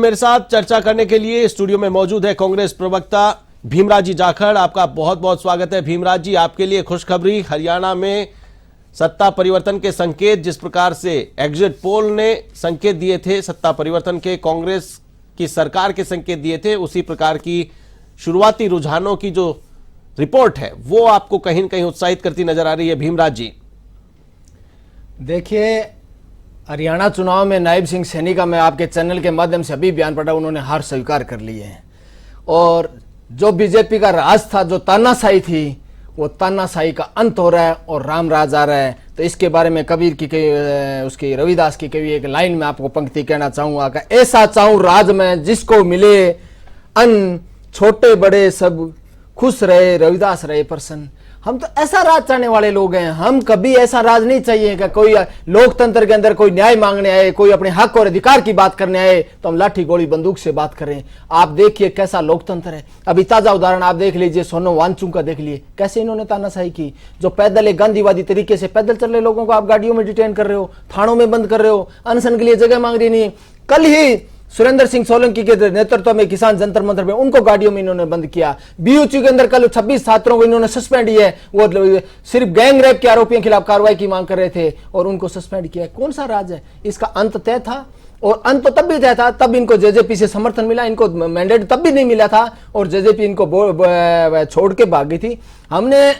मेरे साथ चर्चा करने के लिए स्टूडियो में मौजूद है कांग्रेस प्रवक्ता भीमराज जी जाखड़। आपका बहुत बहुत स्वागत है भीमराज जी। आपके लिए खुशखबरी, हरियाणा में सत्ता परिवर्तन के संकेत, जिस प्रकार से एग्जिट पोल ने संकेत दिए थे सत्ता परिवर्तन के, कांग्रेस की सरकार के संकेत दिए थे, उसी प्रकार की शुरुआती रुझानों की जो रिपोर्ट है वो आपको कहीं न कहीं उत्साहित करती नजर आ रही है भीमराज जी। देखिए, हरियाणा चुनाव में नायब सिंह सैनी का मैं आपके चैनल के माध्यम से अभी बयान पढ़ा, उन्होंने हार स्वीकार कर ली है। और जो बीजेपी का राज था, जो तानाशाही थी, वो तानाशाही का अंत हो रहा है और राम राज आ रहा है। तो इसके बारे में कबीर की उसकी रविदास की कवि एक लाइन में आपको पंक्ति कहना चाहूंगा कि ऐसा चाहूं राज में जिसको मिले अन्न, छोटे बड़े सब खुश रहे, रविदास रहे प्रसन्न। हम तो ऐसा राज चाहने वाले लोग हैं। हम कभी ऐसा राज नहीं चाहिए कि कोई लोकतंत्र के अंदर कोई न्याय मांगने आए, कोई अपने हक और अधिकार की बात करने आए तो हम लाठी गोली बंदूक से बात करें। आप देखिए कैसा लोकतंत्र है। अभी ताजा उदाहरण आप देख लीजिए, सोनम वांगचुक का देख लिए, कैसे इन्होंने तानाशाही की। जो पैदल एक गांधीवादी तरीके से पैदल चल रहे लोगों को आप गाड़ियों में डिटेन कर रहे हो, थानों में बंद कर रहे हो, अनशन के लिए जगह मांग रही नहीं। कल ही सुरेंद्र सिंह सोलंकी के नेतृत्व में किसान जंतर मंतर में उनको गाड़ियों में इन्होंने बंद किया। बीयूसी के अंदर कल 26 छात्रों को इन्होंने सस्पेंड किया। वो सिर्फ गैंग रेप के आरोपियों के खिलाफ कार्रवाई की मांग कर रहे थे और उनको सस्पेंड किया। कौन सा राज है? इसका अंत तय था। और अंत तो तब भी तय था, तब इनको जेजेपी से समर्थन मिला, इनको मैंडेट तब भी नहीं मिला था और जेजेपी इनको छोड़ के भाग गई थी। हमने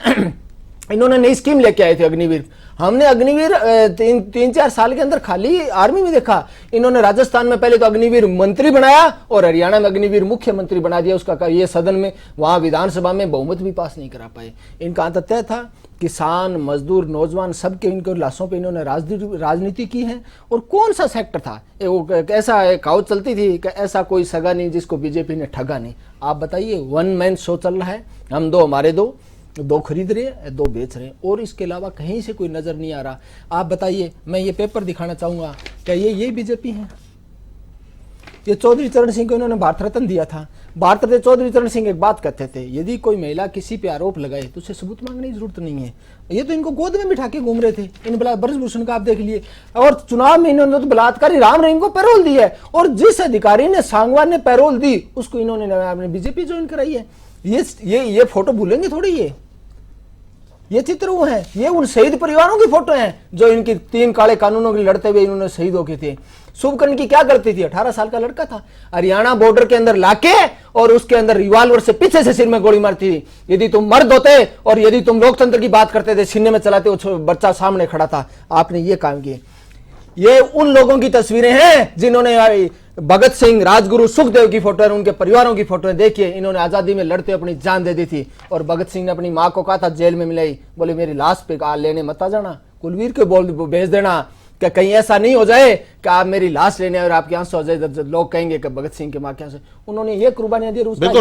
इन्होंने नई स्कीम लेके आए थे अग्निवीर। हमने अग्निवीर 3-4 साल के अंदर खाली आर्मी में देखा। इन्होंने राजस्थान में पहले तो अग्निवीर मंत्री बनाया और हरियाणा में अग्निवीर मुख्यमंत्री बना दिया। उसका ये सदन में, वहां विधानसभा में बहुमत भी पास नहीं करा पाए। इनका अंत तय था। किसान, मजदूर, नौजवान सबके इनके लाशों पे इन्होंने राजनीति की है। और कौन सा सेक्टर था वो, ऐसा कहावत चलती थी कि ऐसा कोई सगा नहीं जिसको बीजेपी ने ठगा नहीं। आप बताइए, वन मैन शो चल रहा है, हम दो हमारे दो खरीद रहे हैं, दो बेच रहे हैं और इसके अलावा कहीं से कोई नजर नहीं आ रहा। आप बताइए, मैं ये पेपर दिखाना चाहूंगा क्या ये बीजेपी है? ये चौधरी चरण सिंह को इन्होंने भारत रत्न दिया था। भारत रत्न चौधरी चरण सिंह एक बात कहते थे, यदि कोई महिला किसी पे आरोप लगाए तो उसे सबूत मांगने की जरूरत नहीं है। ये तो इनको गोद में बिठा के घूम रहे थे। इन ब्रजभूषण का आप देख लिए। और चुनाव में इन्होंने तो बलात्कारी राम रहीम को पैरोल दी है और जिस अधिकारी ने सांगवान ने पैरोल दी उसको इन्होंने बीजेपी ज्वाइन कराई है। ये फोटो भूलेंगे थोड़ी। ये चित्र वो है, ये उन शहीद परिवारों की फोटो हैं जो इनकी 3 काले कानूनों के लड़ते हुए इन्होंने शहीद हो गए थे। शुभकर्ण की क्या गलती थी? 18 साल का लड़का था, हरियाणा बॉर्डर के अंदर लाके और उसके अंदर रिवॉल्वर से पीछे से सिर में गोली मारती थी। यदि तुम मर्द होते और यदि तुम लोकतंत्र की बात करते थे, सीने में चलाते, वो बच्चा सामने खड़ा था। आपने ये काम किए। ये उन लोगों की तस्वीरें हैं जिन्होंने भगत सिंह, राजगुरु, सुखदेव की फोटो है, उनके परिवारों की फोटो है। देखिए, इन्होंने आजादी में लड़ते अपनी जान दे दी थी। और भगत सिंह ने अपनी माँ को कहा था जेल में मिलाई, बोले मेरी लाश पे लेने मत आ जाना, कुलवीर के बोल भेज देना कि कहीं ऐसा नहीं हो जाए कि आप मेरी लाश लेने और आपके आंसू हो जाए, लोग कहेंगे कि भगत सिंह के माँ के आंसू। उन्होंने ये कुर्बानियां दी। रोकना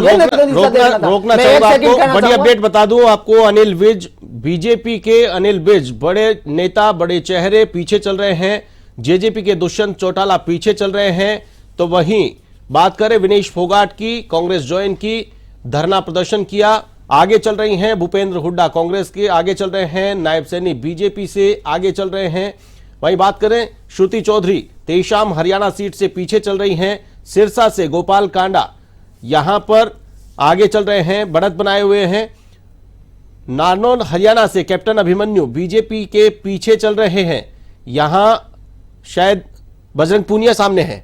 चाहूंगा आपको। बड़ी अपडेट बता दूं आपको, अनिल विज, बीजेपी के अनिल विज, बड़े नेता, बड़े चेहरे पीछे चल रहे हैं। जेजेपी के दुष्यंत चौटाला पीछे चल रहे हैं। तो वहीं बात करें विनेश फोगाट की, कांग्रेस ज्वाइन की, धरना प्रदर्शन किया, आगे चल रही हैं। भूपेंद्र हुड्डा कांग्रेस के आगे चल रहे हैं, नायब सैनी बीजेपी से आगे चल रहे हैं। वहीं बात करें श्रुति चौधरी, तेशाम हरियाणा सीट से पीछे चल रही हैं। सिरसा से गोपाल कांडा यहां पर आगे चल रहे हैं, बढ़त बनाए हुए हैं। नारनौल हरियाणा से कैप्टन अभिमन्यु बीजेपी के पीछे चल रहे हैं। यहां शायद बजरंग पूनिया सामने है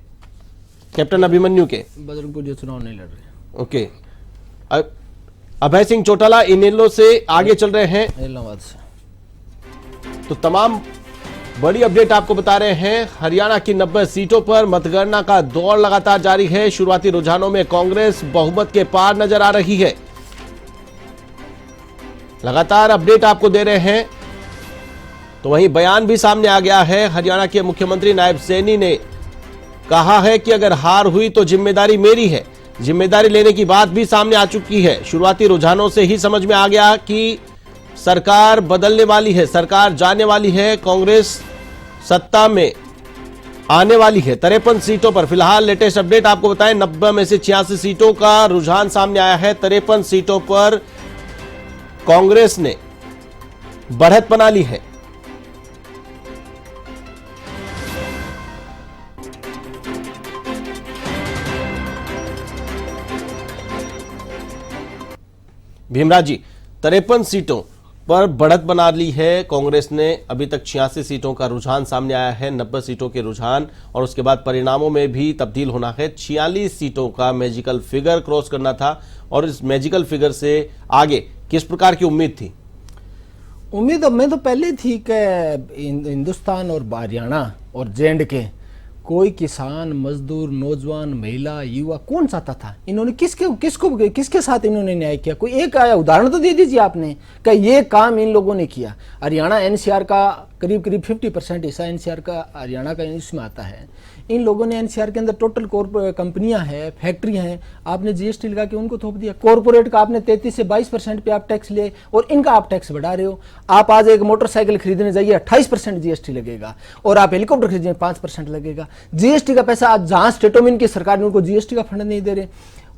कैप्टन अभिमन्यु के। बजरंग पूनिया चुनाव नहीं लड़ रहे। ओके, अभय सिंह चौटाला इनेलो से आगे चल रहे हैं, इलाहाबाद से। तो तमाम बड़ी अपडेट आपको बता रहे हैं। हरियाणा की 90 सीटों पर मतगणना का दौर लगातार जारी है। शुरुआती रुझानों में कांग्रेस बहुमत के पार नजर आ रही है। लगातार अपडेट आपको दे रहे हैं। तो वहीं बयान भी सामने आ गया है। हरियाणा के मुख्यमंत्री नायब सैनी ने कहा है कि अगर हार हुई तो जिम्मेदारी मेरी है। जिम्मेदारी लेने की बात भी सामने आ चुकी है। शुरुआती रुझानों से ही समझ में आ गया कि सरकार बदलने वाली है, सरकार जाने वाली है, कांग्रेस सत्ता में आने वाली है। 53 सीटों पर फिलहाल लेटेस्ट अपडेट आपको बताएं, 90 में से 86 सीटों का रुझान सामने आया है। 53 सीटों पर कांग्रेस ने बढ़त बना ली है। भीमराज जी, 53 सीटों पर बढ़त बना ली है कांग्रेस ने। अभी तक 86 सीटों का रुझान सामने आया है, 90 सीटों के रुझान, और उसके बाद परिणामों में भी तब्दील होना है। 46 सीटों का मैजिकल फिगर क्रॉस करना था, और इस मैजिकल फिगर से आगे किस प्रकार की उम्मीद थी? उम्मीद मैं तो पहले थी कि हिंदुस्तान और हरियाणा और जे.एंड.के कोई किसान, मजदूर, नौजवान, महिला, युवा कौन चाहता था? इन्होंने किसके साथ इन्होंने न्याय किया? कोई एक आया उदाहरण तो दे दीजिए आपने कि ये काम इन लोगों ने किया। हरियाणा एनसीआर का करीब 50% हिस्सा एनसीआर का हरियाणा का इसमें आता है। इन लोगों ने एनसीआर के अंदर टोटल कंपनियां हैं, फैक्ट्रियां हैं, आपने जीएसटी लगा के उनको थोप दिया। कॉर्पोरेट का आपने 33 से 22% पे आप टैक्स ले, और इनका आप टैक्स बढ़ा रहे हो। आप आज एक मोटरसाइकिल खरीदने जाइए 28% जीएसटी लगेगा, और आप हेलीकॉप्टर खरीदने 5% लगेगा। जीएसटी का पैसा आज जहां स्टेटों में इनकी सरकार ने उनको जीएसटी का फंड नहीं दे रहे।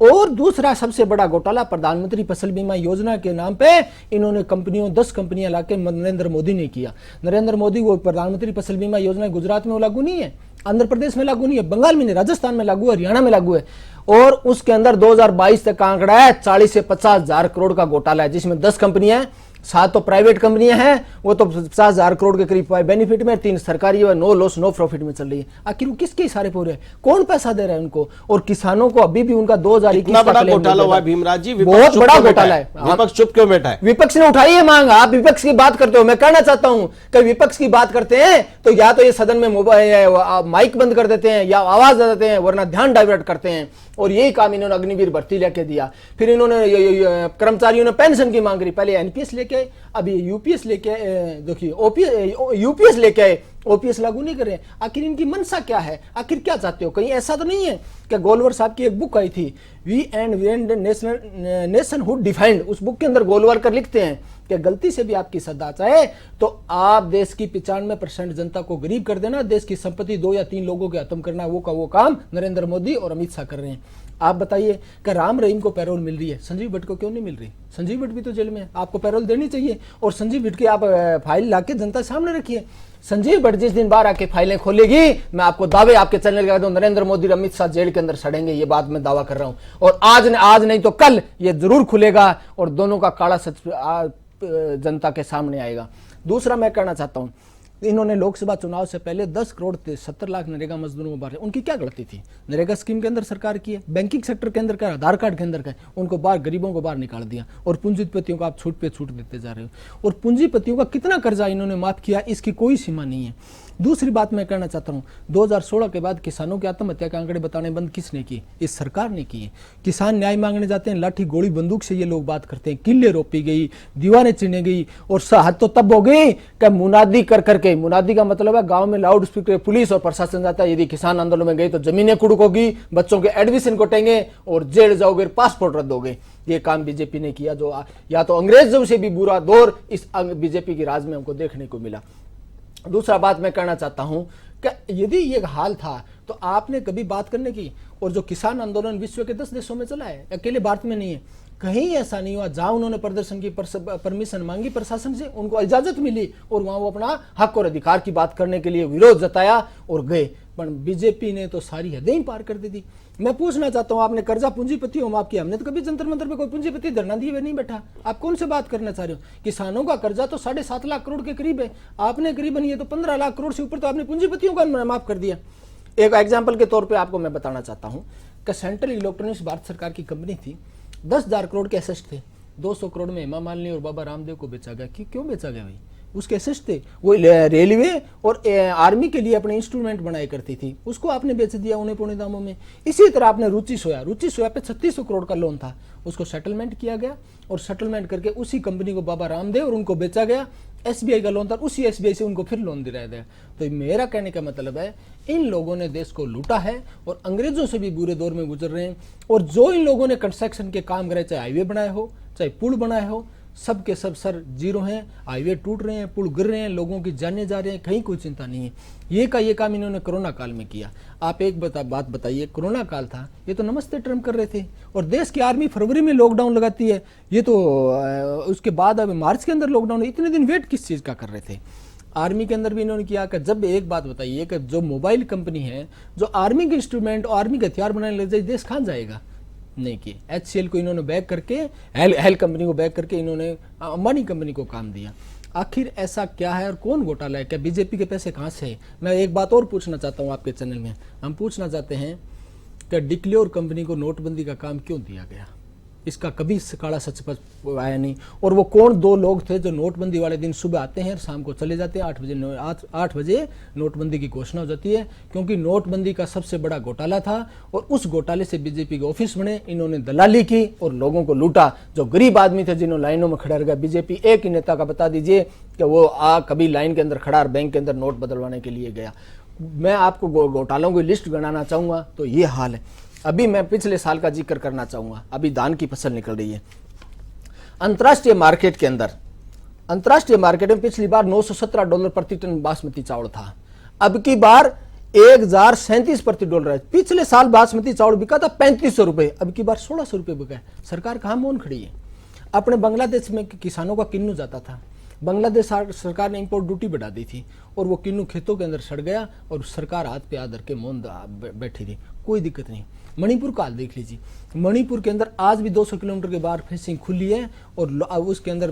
और दूसरा सबसे बड़ा घोटाला प्रधानमंत्री फसल बीमा योजना के नाम पे इन्होंने 10 कंपनियां लाके नरेंद्र मोदी ने किया। नरेंद्र मोदी वो प्रधानमंत्री फसल बीमा योजना गुजरात में वो लागू नहीं है, आंध्र प्रदेश में लागू नहीं है, बंगाल में नहीं, राजस्थान में लागू है, हरियाणा में लागू है। और उसके अंदर 2022 तक का आंकड़ा है 40 से 50 हजार करोड़ का घोटाला है, जिसमें 10 कंपनियां हैं, 7 तो प्राइवेट कंपनियां हैं, वो तो 50 हजार करोड़ के करीब बेनिफिट में, 3 सरकारी है, नो लॉस नो प्रॉफिट में चल रही है। आखिर वो किसके इशारे पे हो रहे हैं? कौन पैसा दे रहा है उनको? और किसानों को अभी भी उनका 2021 का बड़ा घोटाला हुआ है भीमराज जी, बहुत बड़ा घोटाला है। विपक्ष चुप क्यों बैठा है? विपक्ष ने उठाई है मांग। आप विपक्ष की बात करते हो, मैं कहना चाहता हूं कि विपक्ष की बात करते हैं तो या तो ये सदन में मोबाइल माइक बंद कर देते हैं या आवाज दे देते हैं, वरना ध्यान डाइवर्ट करते हैं। और यही काम इन्होंने अग्निवीर भर्ती लेके दिया, फिर इन्होंने कर्मचारियों ने पेंशन की मांग करी, पहले एनपीएस लेके आए, अभी यूपीएस लेके देखिए यूपीएस लेके आए, ओपीएस लागू नहीं कर रहे। आखिर इनकी मनसा क्या है? आखिर क्या चाहते हो? कहीं ऐसा तो नहीं है कि गोलवर साहब की एक बुक आई थी, वी एंड नेशनहुड डिफाइंड, उस बुक के अंदर गोलवरकर लिखते हैं कि गलती से भी आपकी सत्ता चाहे तो आप देश की 95% जनता को गरीब कर देना, देश की संपत्ति 2 या 3 लोगों के खत्म करना, वो काम नरेंद्र मोदी और अमित शाह कर रहे हैं। आप बताइए कि राम रहीम को पैरोल मिल रही है, संजीव भट्ट को क्यों नहीं मिल रही? संजीव भट्ट भी तो जेल में है, आपको पैरोल देनी चाहिए। और संजीव भट्ट की आप फाइल लाके जनता सामने रखिए। संजीव भट्ट जिस दिन बाहर आके फाइलें खोलेगी, मैं आपको दावे आपके चैनल का नरेंद्र मोदी और अमित शाह जेल के अंदर सड़ेंगे, ये बात मैं दावा कर रहा हूं। और आज नहीं तो कल ये जरूर खुलेगा और दोनों का काला सच जनता के सामने आएगा। दूसरा मैं कहना चाहता हूं, इन्होंने लोकसभा चुनाव से पहले 10 करोड़ 70 लाख नरेगा मजदूरों को बाहर, उनकी क्या गलती थी? नरेगा स्कीम के अंदर सरकार की है, बैंकिंग सेक्टर के अंदर का, आधार कार्ड के अंदर का, उनको बाहर, गरीबों को बाहर निकाल दिया। और पूंजीपतियों को आप छूट पे छूट देते जा रहे हो। और पूंजीपतियों का कितना कर्जा इन्होंने माफ किया, इसकी कोई सीमा नहीं है। दूसरी बात मैं कहना चाहता हूं, 2016 के बाद किसानों की आत्महत्या के आंकड़े बताने बंद किसने किए? इस सरकार ने किए। किसान न्याय मांगने जाते हैं, लाठी गोली बंदूक से ये लोग बात करते हैं, किले रोपी गई, दीवारें चिने गई, और हद तो तब हो गई कि मुनादी कर करके, मुनादी का मतलब है गांव में लाउड स्पीकर, पुलिस और प्रशासन जाता है, यदि किसान आंदोलन में गए तो जमीनें कुड़क होगी, बच्चों के एडमिशन कटेंगे और जेल जाओगे, पासपोर्ट रद्द हो गए। ये काम बीजेपी ने किया, जो या तो अंग्रेजों से भी बुरा दौर इस बीजेपी की राज में हमको देखने को मिला। दूसरा बात मैं कहना चाहता हूं कि यदि ये हाल था तो आपने कभी बात करने की? और जो किसान आंदोलन विश्व के 10 देशों में चला है, अकेले भारत में नहीं है, कहीं ऐसा नहीं हुआ जहां उन्होंने प्रदर्शन की परमिशन मांगी प्रशासन से, उनको इजाजत मिली और वहां वो अपना हक और अधिकार की बात करने के लिए विरोध जताया और गए। पर बीजेपी ने तो सारी हदें ही पार कर दी थी। मैं पूछना चाहता हूं, आपने कर्जा पूंजीपतियों माफ किया, हमने तो कभी जंतर मंतर पे कोई पूंजीपति धरना दिए हुए नहीं बैठा। आप कौन से बात करना चाह रहे हो? किसानों का कर्जा तो 7.5 लाख करोड़ के करीब है, आपने करीबन ये तो 15 लाख करोड़ से ऊपर तो आपने पूंजीपतियों का माफ कर दिया। एक एग्जाम्पल के तौर पर आपको मैं बताना चाहता हूँ कि सेंट्रल इलेक्ट्रॉनिक्स भारत सरकार की कंपनी थी, 10,000 करोड़ के एसेट थे, 200 करोड़ में हेमा मालिनी और बाबा रामदेव को बेचा गया। क्यों बेचा गया भाई? उसके एसेट थे, वो रेलवे और आर्मी के लिए अपने इंस्ट्रूमेंट बनाया करती थी, उसको आपने बेच दिया उन्हें पौने दामों में। इसी तरह आपने रुचि सोया पे 3600 करोड़ का लोन था, उसको सेटलमेंट किया गया और सेटलमेंट करके उसी कंपनी को बाबा रामदेव और उनको बेचा गया। एसबीआई का लोन था, उसी एसबीआई से उनको फिर लोन दिलाया गया। तो मेरा कहने का मतलब है, इन लोगों ने देश को लूटा है और अंग्रेजों से भी बुरे दौर में गुजर रहे हैं। और जो इन लोगों ने कंस्ट्रक्शन के काम करे, चाहे हाईवे बनाए हो, चाहे पुल बनाए हो, सब के सब सर जीरो हैं। हाईवे टूट रहे हैं, पुल गिर रहे हैं, लोगों की जाने जा रहे हैं, कहीं कोई चिंता नहीं है। ये काम इन्होंने कोरोना काल में किया। आप एक बात बताइए, कोरोना काल था, ये तो नमस्ते ट्रम्प कर रहे थे और देश की आर्मी फरवरी में लॉकडाउन लगाती है, ये तो उसके बाद अब मार्च के अंदर लॉकडाउन, इतने दिन वेट किस चीज़ का कर रहे थे? आर्मी के अंदर भी इन्होंने किया कि जब एक बात बताइए कि जो मोबाइल कंपनी है, जो आर्मी के इंस्ट्रूमेंट और आर्मी के हथियार बनाने लग जाए, देश कहाँ जाएगा? नहीं किए। HCL को इन्होंने बैक करके, हेल कंपनी को बैक करके इन्होंने अंबानी कंपनी को काम दिया। आखिर ऐसा क्या है और कौन घोटाला है? क्या बीजेपी के पैसे कहाँ से है? मैं एक बात और पूछना चाहता हूँ आपके चैनल में, हम पूछना चाहते हैं कि डिक्लेयर कंपनी को नोटबंदी का काम क्यों दिया गया? इसका कभी काला सच आया नहीं। और वो कौन दो लोग थे जो नोटबंदी वाले दिन सुबह आते हैं और शाम को चले जाते हैं? 8 बजे नोटबंदी की घोषणा हो जाती है, क्योंकि नोटबंदी का सबसे बड़ा घोटाला था और उस घोटाले से बीजेपी के ऑफिस बने, इन्होंने दलाली की और लोगों को लूटा। जो गरीब आदमी थे जिन्होंने लाइनों में खड़ा रह गया, बीजेपी एक ही नेता का बता दीजिए कि वो कभी लाइन के अंदर खड़ा और बैंक के अंदर नोट बदलवाने के लिए गया। मैं आपको घोटालों की लिस्ट गणाना चाहूंगा तो ये हाल है। अभी मैं पिछले साल का जिक्र करना चाहूंगा। अभी धान की फसल निकल रही है अंतर्राष्ट्रीय मार्केट के अंदर। अंतर्राष्ट्रीय मार्केट में पिछली बार $917 प्रति टन बासमती चावल था, अब की बार 1037 प्रति डॉलर है। पिछले साल बासमती चावल बिका था 3500 रुपए, अब की बार 1600 रुपए बिका है। सरकार कहाँ मौन खड़ी है? अपने बांग्लादेश में किसानों का किन्नू जाता था, बांग्लादेश सरकार ने इंपोर्ट ड्यूटी बढ़ा दी थी और वो किन्नू खेतों के अंदर सड़ गया और सरकार हाथ पे हाथ धर के मौन बैठी रही, कोई दिक्कत नहीं। मणिपुर का हाल देख लीजिए, मणिपुर के अंदर आज भी 200 किलोमीटर के बाहर फेंसिंग खुली है और उसके अंदर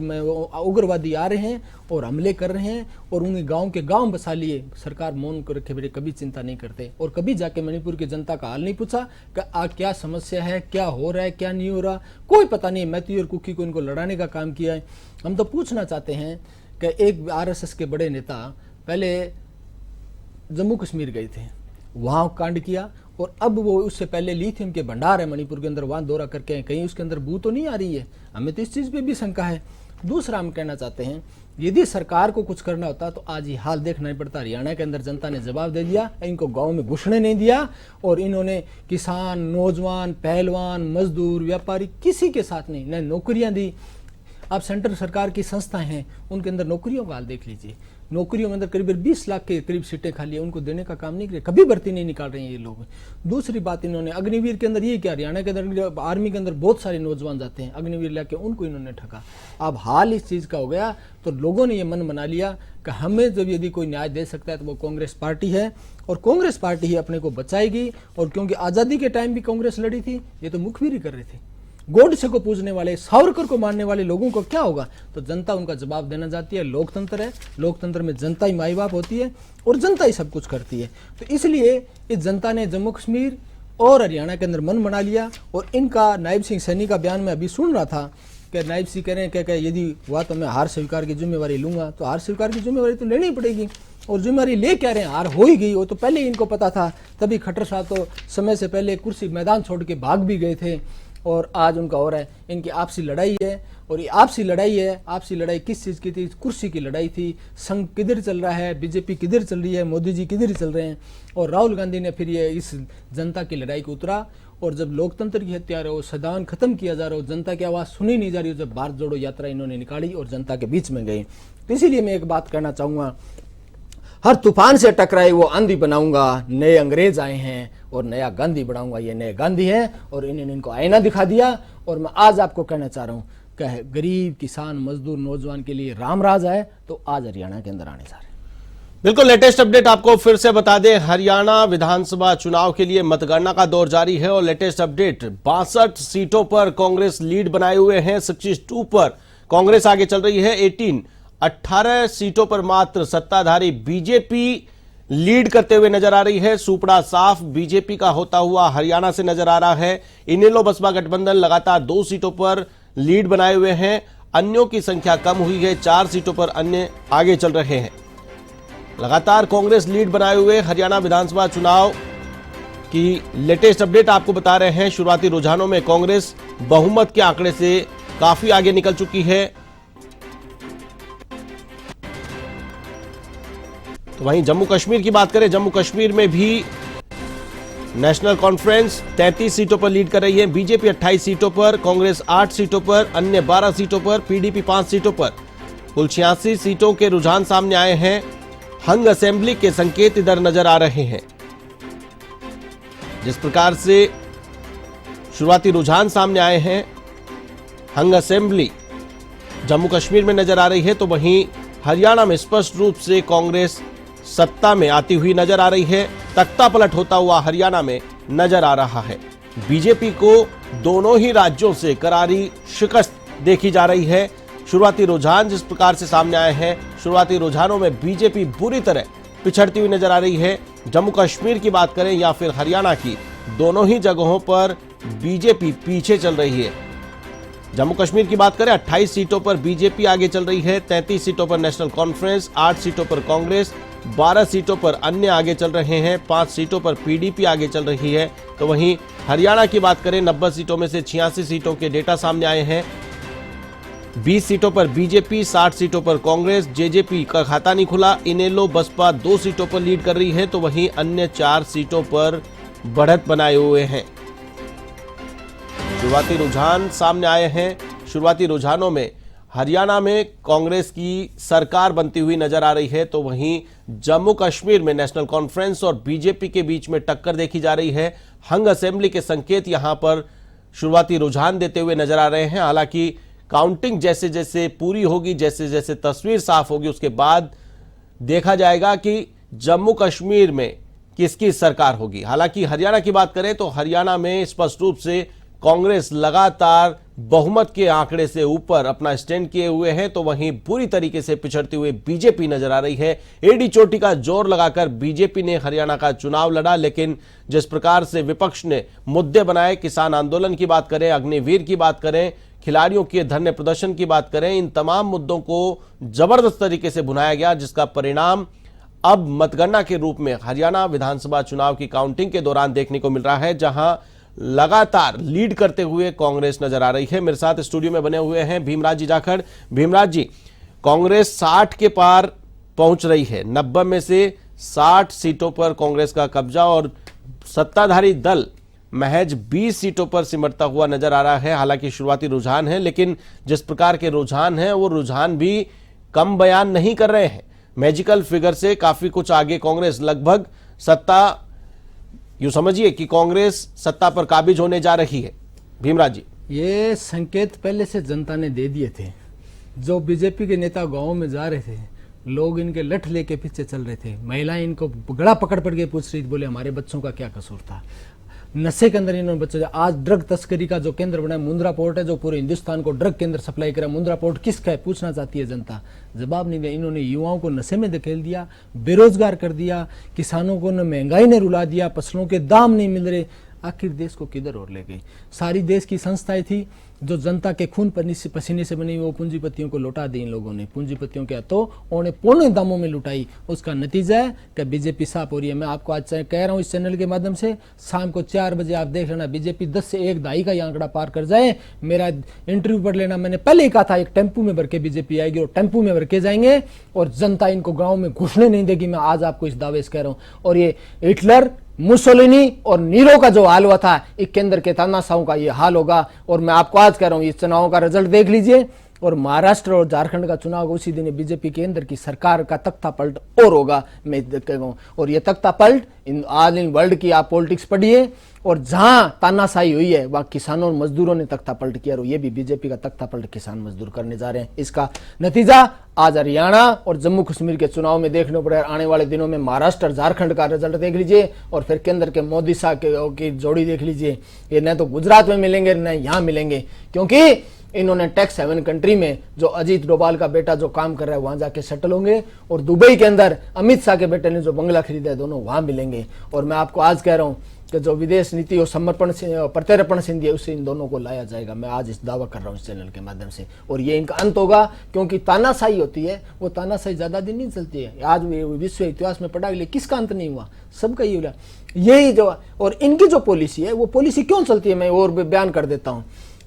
उग्रवादी आ रहे हैं और हमले कर रहे हैं और उन्हें गांव के गांव बसा लिए। सरकार मौन को रखे बैठे, कभी चिंता नहीं करते और कभी जाके मणिपुर की जनता का हाल नहीं पूछा कि क्या समस्या है, क्या हो रहा है, क्या नहीं हो रहा, कोई पता नहीं। मैथ्यू और कुकी को इनको लड़ाने का काम किया है। हम तो पूछना चाहते हैं कि एक RSS के बड़े नेता पहले जम्मू कश्मीर गए थे, वहां कांड किया और अब वो उससे पहले लिथियम के भंडार है मणिपुर के अंदर, वहां दौरा करके आए, कहीं उसके अंदर बू तो नहीं आ रही है? हमें तो इस चीज पे भी शंका है। दूसरा हम कहना चाहते हैं, यदि सरकार को कुछ करना होता तो आज ये हाल देखना ही पड़ता। हरियाणा के अंदर जनता ने जवाब दे दिया, इनको गांव में घुसने नहीं दिया और इन्होंने किसान, नौजवान, पहलवान, मजदूर, व्यापारी किसी के साथ नहीं, न नौकरियां दी। आप सेंट्रल सरकार की संस्थाएं हैं, उनके अंदर नौकरियों का हाल देख लीजिए। नौकरियों में अंदर करीब 20 लाख के करीब सीटें खाली है, उनको देने का काम नहीं किया, कभी भर्ती नहीं निकाल रहे हैं ये लोग। दूसरी बात, इन्होंने अग्निवीर के अंदर ये क्या, हरियाणा के अंदर आर्मी के अंदर बहुत सारे नौजवान जाते हैं, अग्निवीर लाके उनको इन्होंने ठगा। अब हाल इस चीज का हो गया तो लोगों ने ये मन बना लिया कि हमें जब यदि कोई न्याय दे सकता है तो वो कांग्रेस पार्टी है और कांग्रेस पार्टी ही अपने को बचाएगी। और क्योंकि आजादी के टाइम भी कांग्रेस लड़ी थी, ये तो मुखबिरी कर रहे थे। गोडसे को पूजने वाले, सावरकर को मारने वाले लोगों को क्या होगा? तो जनता उनका जवाब देना चाहती है। लोकतंत्र है, लोकतंत्र में जनता ही माई बाप होती है और जनता ही सब कुछ करती है। तो इसलिए इस जनता ने जम्मू कश्मीर और हरियाणा के अंदर मन बना लिया। और इनका नायब सिंह सैनी का बयान में अभी सुन रहा था कि नायब सिंह कह रहे हैं कि यदि हुआ तो मैं हार स्वीकार की जिम्मेवारी लूंगा। तो हार स्वीकार की जिम्मेवारी तो लेनी पड़ेगी और जिम्मेवारी ले क्या रहे हैं, हार हो ही गई, वो तो पहले ही इनको पता था। तभी खट्टर साहब तो समय से पहले कुर्सी मैदान छोड़ के भाग भी गए थे और आज उनका हो रहा है। इनकी आपसी लड़ाई है और ये आपसी लड़ाई है। आपसी लड़ाई किस चीज़ की थी? कुर्सी की लड़ाई थी। संघ किधर चल रहा है, बीजेपी किधर चल रही है, मोदी जी किधर चल रहे हैं। और राहुल गांधी ने फिर ये इस जनता की लड़ाई को उतरा और जब लोकतंत्र की हत्या हो, संविधान खत्म किया जा रहा हो, जनता की आवाज़ सुनी नहीं जा रही हो, जब भारत जोड़ो यात्रा इन्होंने निकाली और जनता के बीच में गई। तो इसीलिए मैं एक बात कहना चाहूँगा, हर तूफान से टकराए वो आंधी बनाऊंगा, नए अंग्रेज आए हैं और नया गांधी बनाऊंगा। ये नए गांधी हैं और इन्होंने इनको आईना दिखा दिया। और मैं आज आपको कहना चाह रहा हूं कि गरीब, किसान, मजदूर, नौजवान के लिए राम राज है तो आज हरियाणा के अंदर आने जा रहे हैं। बिल्कुल लेटेस्ट अपडेट आपको फिर से बता दें, हरियाणा विधानसभा चुनाव के लिए मतगणना का दौर जारी है और लेटेस्ट अपडेट 62 सीटों पर कांग्रेस लीड बनाए हुए हैं। 62 पर कांग्रेस आगे चल रही है। 18 सीटों पर मात्र सत्ताधारी बीजेपी लीड करते हुए नजर आ रही है। सुपड़ा साफ बीजेपी का होता हुआ हरियाणा से नजर आ रहा है। इनेलो बसपा गठबंधन लगातार 2 सीटों पर लीड बनाए हुए हैं। अन्यों की संख्या कम हुई है, 4 सीटों पर अन्य आगे चल रहे हैं। लगातार कांग्रेस लीड बनाए हुए हरियाणा विधानसभा चुनाव की लेटेस्ट अपडेट आपको बता रहे हैं। शुरुआती रुझानों में कांग्रेस बहुमत के आंकड़े से काफी आगे निकल चुकी है। तो वहीं जम्मू कश्मीर की बात करें, जम्मू कश्मीर में भी नेशनल कॉन्फ्रेंस 33 सीटों पर लीड कर रही है। बीजेपी 28 सीटों पर, कांग्रेस 8 सीटों पर, अन्य 12 सीटों पर, पीडीपी 5 सीटों पर। कुल 86 सीटों के रुझान सामने आए हैं। हंग असेंबली के संकेत इधर नजर आ रहे हैं। जिस प्रकार से शुरुआती रुझान सामने आए हैं, हंग असेंबली जम्मू कश्मीर में नजर आ रही है, तो वहीं हरियाणा में स्पष्ट रूप से कांग्रेस सत्ता में आती हुई नजर आ रही है। तख्ता पलट होता हुआ हरियाणा में नजर आ रहा है। बीजेपी को दोनों ही राज्यों से करारी शिकस्त देखी जा रही है। शुरुआती रुझान जिस प्रकार से सामने आए हैं, शुरुआती रुझानों में बीजेपी बुरी तरह पिछड़ती हुई नजर आ रही है। जम्मू कश्मीर की बात करें या फिर हरियाणा की, दोनों ही जगहों पर बीजेपी पीछे चल रही है। जम्मू कश्मीर की बात करें, 28 सीटों पर बीजेपी आगे चल रही है, 33 सीटों पर नेशनल कॉन्फ्रेंस, 8 सीटों पर कांग्रेस, 12 सीटों पर अन्य आगे चल रहे हैं, 5 सीटों पर पीडीपी आगे चल रही है। तो वहीं हरियाणा की बात करें, 90 सीटों में से 86 सीटों के डेटा सामने आए हैं। 20 सीटों पर बीजेपी, 60 सीटों पर कांग्रेस, जेजेपी का खाता नहीं खुला। इनेलो बसपा 2 सीटों पर लीड कर रही है, तो वहीं अन्य 4 सीटों पर बढ़त बनाए हुए हैं। शुरुआती रुझान सामने आए हैं। शुरुआती रुझानों में हरियाणा में कांग्रेस की सरकार बनती हुई नजर आ रही है, तो वहीं जम्मू कश्मीर में नेशनल कॉन्फ्रेंस और बीजेपी के बीच में टक्कर देखी जा रही है। हंग असेंबली के संकेत यहां पर शुरुआती रुझान देते हुए नजर आ रहे हैं। हालांकि काउंटिंग जैसे जैसे पूरी होगी, जैसे जैसे तस्वीर साफ होगी, उसके बाद देखा जाएगा कि जम्मू कश्मीर में किसकी सरकार होगी। हालांकि हरियाणा की बात करें तो हरियाणा में स्पष्ट रूप से कांग्रेस लगातार बहुमत के आंकड़े से ऊपर अपना स्टैंड किए हुए हैं, तो वहीं बुरी तरीके से पिछड़ती हुई बीजेपी नजर आ रही है। एडी चोटी का जोर लगाकर बीजेपी ने हरियाणा का चुनाव लड़ा, लेकिन जिस प्रकार से विपक्ष ने मुद्दे बनाए, किसान आंदोलन की बात करें, अग्निवीर की बात करें, खिलाड़ियों के धरने प्रदर्शन की बात करें, इन तमाम मुद्दों को जबरदस्त तरीके से भुनाया गया, जिसका परिणाम अब मतगणना के रूप में हरियाणा विधानसभा चुनाव की काउंटिंग के दौरान देखने को मिल रहा है, जहां लगातार लीड करते हुए कांग्रेस नजर आ रही है। मेरे साथ स्टूडियो में बने हुए हैं भीमराज जी जाखड़। भीमराज जी, कांग्रेस 60 के पार पहुंच रही है, 90 में से 60 सीटों पर कांग्रेस का कब्जा और सत्ताधारी दल महज 20 सीटों पर सिमटता हुआ नजर आ रहा है। हालांकि शुरुआती रुझान है, लेकिन जिस प्रकार के रुझान हैं वो रुझान भी कम बयान नहीं कर रहे हैं। मैजिकल फिगर से काफी कुछ आगे कांग्रेस, लगभग सत्ता, यूं समझिए कि कांग्रेस सत्ता पर काबिज होने जा रही है। भीमराज जी, ये संकेत पहले से जनता ने दे दिए थे। जो बीजेपी के नेता गांव में जा रहे थे, लोग इनके लठ लेके पीछे चल रहे थे, महिलाएं इनको गला पकड़ पड़ के पूछ रही थी, बोले हमारे बच्चों का क्या कसूर था। नशे के अंदर इन्होंने बच्चों, आज ड्रग तस्करी का जो केंद्र बना है, मुंद्रा पोर्ट है, जो पूरे हिंदुस्तान को ड्रग केंद्र सप्लाई करा। मुंद्रा पोर्ट किसका है पूछना चाहती है जनता, जवाब नहीं दिया। इन्होंने युवाओं को नशे में धकेल दिया, बेरोजगार कर दिया, किसानों को न महंगाई ने रुला दिया, फसलों के दाम नहीं मिल रहे। आखिर देश को किधर और ले गई। सारी देश की संस्थाएं थी जो जनता के खून पसीने से बनी, वो पूंजीपतियों को लौटा दी इन लोगों ने। पूंजीपतियों के हाथों उन्हें पूर्ण दामों में लुटाई। उसका नतीजा है कि बीजेपी साफ हो रही है। मैं आपको आज कह रहा हूं इस चैनल के माध्यम से, शाम को 4 बजे आप देख लेना, बीजेपी 10 से 1 दहाई का आंकड़ा पार कर जाए। मेरा इंटरव्यू पढ़ लेना, मैंने पहले ही कहा था एक टेम्पू में भर के बीजेपी आएगी और टेम्पू में भर के जाएंगे और जनता इनको गाँव में घुसने नहीं देगी। मैं आज आपको इस दावे से कह रहा हूं। और ये हिटलर, मुसोलिनी और नीरो का जो हाल हुआ था, एक केंद्र के तानाशाहों का ये हाल होगा। और मैं आपको आज कह रहा हूं, इस चुनाव का रिजल्ट देख लीजिए और महाराष्ट्र और झारखंड का चुनाव उसी दिन बीजेपी के अंदर की सरकार का तख्ता पलट और होगा, मैं कह रहा हूं। और ये तख्ता पलट आज इन वर्ल्ड की आप पॉलिटिक्स पढ़िए, और जहां तानाशाही हुई है वहां किसानों और मजदूरों ने तख्ता पलट किया, और ये भी बीजेपी का तख्ता पलट किसान मजदूर करने जा रहे हैं। इसका नतीजा आज हरियाणा और जम्मू कश्मीर के चुनाव में देखने पड़ेगा। आने वाले दिनों में महाराष्ट्र और झारखंड का रिजल्ट देख लीजिए, और फिर केंद्र के मोदी साहब की जोड़ी देख लीजिए। ये न तो गुजरात में मिलेंगे न यहां मिलेंगे, क्योंकि इन्होंने टैक्स हेवन कंट्री में जो अजीत डोभाल का बेटा जो काम कर रहा है वहां जाके सेटल होंगे, और दुबई के अंदर अमित शाह के बेटे ने जो बंगला खरीदा है दोनों वहां मिलेंगे। और मैं आपको आज कह रहा हूं कि जो विदेश नीति और समर्पण प्रत्यर्पण सिंधी है उससे इन दोनों को लाया जाएगा। मैं आज इस दावा कर रहा हूं इस चैनल के माध्यम से, और ये इनका अंत होगा। क्योंकि तानाशाही होती है, वो तानाशाही ज्यादा दिन नहीं चलती है। आज विश्व इतिहास में पढ़ा लिया, किसका अंत नहीं हुआ, सबका ही हुआ। यही जो, और इनकी जो पॉलिसी है वो पॉलिसी क्यों चलती है मैं और बयान कर देता हूं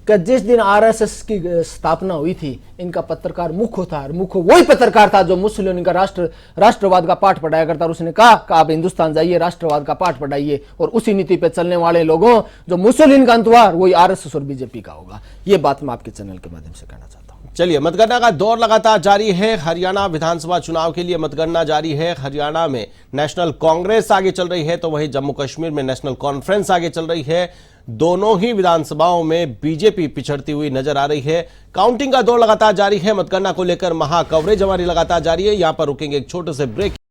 कि जिस दिन आरएसएस की स्थापना हुई थी, इनका पत्रकार मुखो था, मुखो वही पत्रकार था जो मुसोलिनी का राष्ट्रवाद का पाठ पढ़ाया करता, और उसने कहा कि आप हिंदुस्तान जाइए, राष्ट्रवाद का पाठ पढ़ाइए, और उसी नीति पे चलने वाले लोगों जो मुसोलिनी का अंत हुआ वही आरएसएस और बीजेपी का होगा। ये बात मैं आपके चैनल के माध्यम से कहना चाहता हूं। चलिए, मतगणना का दौर लगातार जारी है। हरियाणा विधानसभा चुनाव के लिए मतगणना जारी है। हरियाणा में नेशनल कांग्रेस आगे चल रही है, तो वहीं जम्मू कश्मीर में नेशनल कॉन्फ्रेंस आगे चल रही है। दोनों ही विधानसभाओं में बीजेपी पिछड़ती हुई नजर आ रही है। काउंटिंग का दौर लगातार जारी है। मतगणना को लेकर महा कवरेज हमारी लगातार जारी है। यहां पर रुकेंगे एक छोटे से ब्रेक।